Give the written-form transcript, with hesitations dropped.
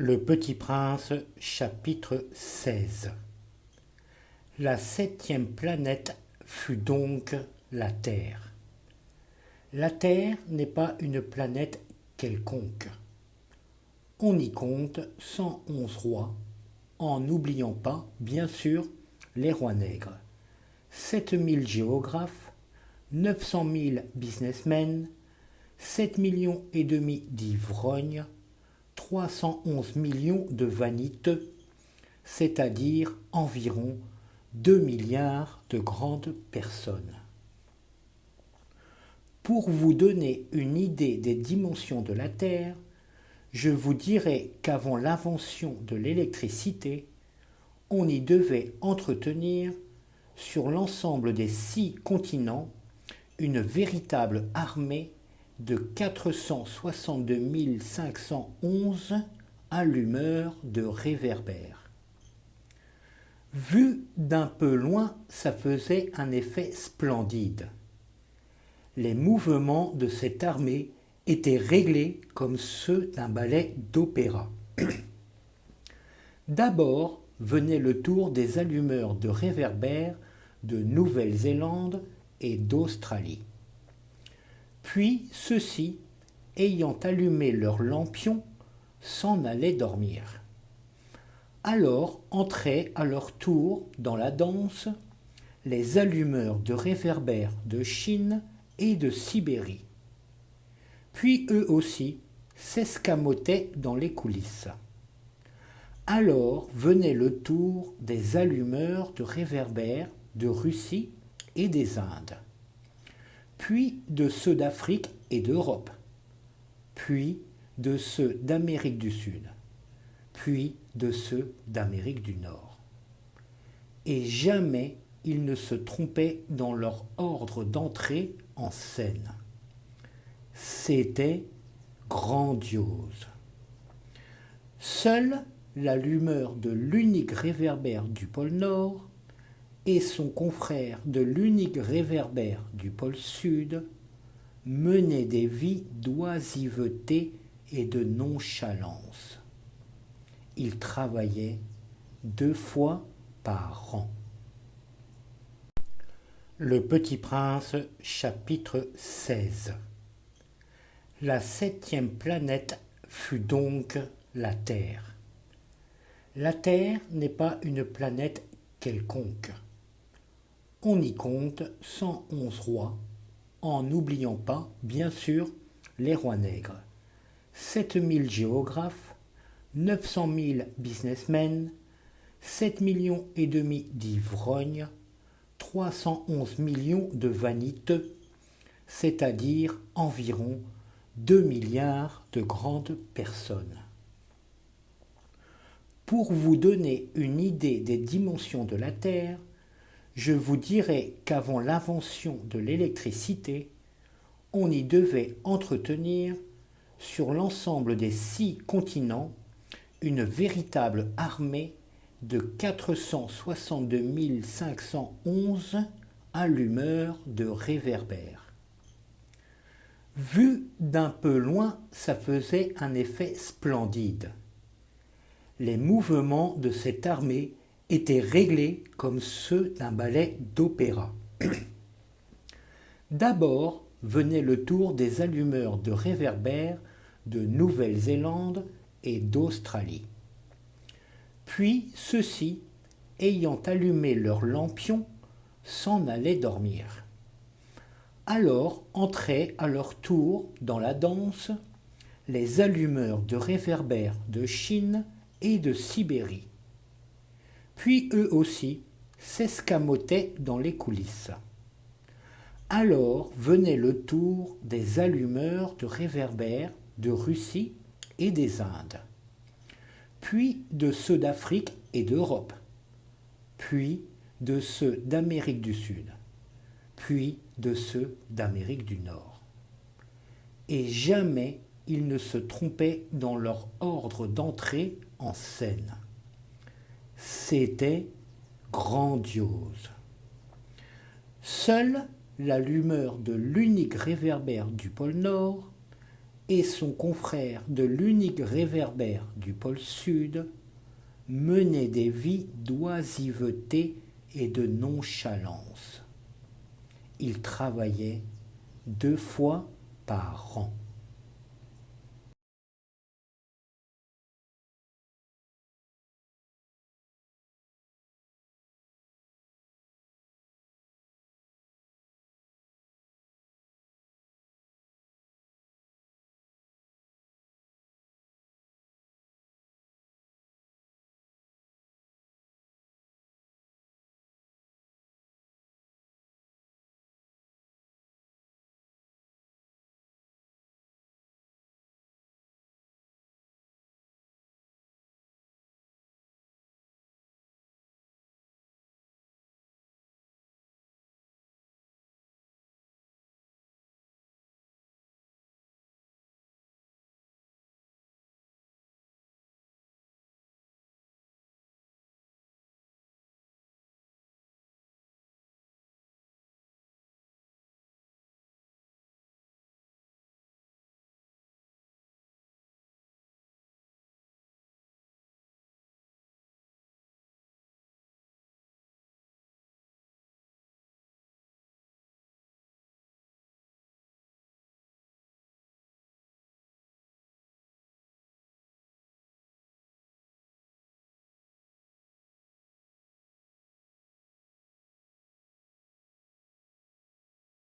Le Petit Prince, chapitre 16. La septième planète fut donc la Terre. La Terre n'est pas une planète quelconque. On y compte 111 rois, en n'oubliant pas, bien sûr, les rois nègres, 7000 géographes, 900 000 businessmen, 7 millions et demi d'ivrognes, 311 millions de vaniteux, c'est-à-dire environ 2 milliards de grandes personnes. Pour vous donner une idée des dimensions de la Terre, je vous dirai qu'avant l'invention de l'électricité, on y devait entretenir, sur l'ensemble des 6 continents, une véritable armée de 462 511 allumeurs de réverbères. Vu d'un peu loin, ça faisait un effet splendide. Les mouvements de cette armée étaient réglés comme ceux d'un ballet d'opéra. D'abord venait le tour des allumeurs de réverbères de Nouvelle-Zélande et d'Australie. Puis ceux-ci, ayant allumé leurs lampions, s'en allaient dormir. Alors entraient à leur tour dans la danse les allumeurs de réverbères de Chine et de Sibérie. Puis eux aussi s'escamotaient dans les coulisses. Alors venait le tour des allumeurs de réverbères de Russie et des Indes, puis de ceux d'Afrique et d'Europe, puis de ceux d'Amérique du Sud, puis de ceux d'Amérique du Nord. Et jamais ils ne se trompaient dans leur ordre d'entrée en scène. C'était grandiose. Seule l'allumeur de l'unique réverbère du pôle Nord et son confrère de l'unique réverbère du pôle Sud menaient des vies d'oisiveté et de nonchalance. Ils travaillaient 2 fois par an. Le Petit Prince, chapitre 16. La septième planète fut donc la Terre. La Terre n'est pas une planète quelconque. On y compte 111 rois, en n'oubliant pas, bien sûr, les rois nègres, 7000 géographes, 900 000 businessmen, 7 millions et demi d'ivrognes, 311 millions de vaniteux, c'est-à-dire environ 2 milliards de grandes personnes. Pour vous donner une idée des dimensions de la Terre, je vous dirai qu'avant l'invention de l'électricité, on y devait entretenir, sur l'ensemble des 6 continents, une véritable armée de 462 511 allumeurs de réverbères. Vu d'un peu loin, ça faisait un effet splendide. Les mouvements de cette armée étaient réglés comme ceux d'un ballet d'opéra. D'abord venait le tour des allumeurs de réverbères de Nouvelle-Zélande et d'Australie. Puis ceux-ci, ayant allumé leurs lampions, s'en allaient dormir. Alors entraient à leur tour dans la danse les allumeurs de réverbères de Chine et de Sibérie. Puis eux aussi s'escamotaient dans les coulisses. Alors venait le tour des allumeurs de réverbères de Russie et des Indes, puis de ceux d'Afrique et d'Europe, puis de ceux d'Amérique du Sud, puis de ceux d'Amérique du Nord. Et jamais ils ne se trompaient dans leur ordre d'entrée en scène. C'était grandiose. Seule l'allumeur de l'unique réverbère du pôle Nord et son confrère de l'unique réverbère du pôle sud menaient des vies d'oisiveté et de nonchalance. Ils travaillaient 2 fois par an.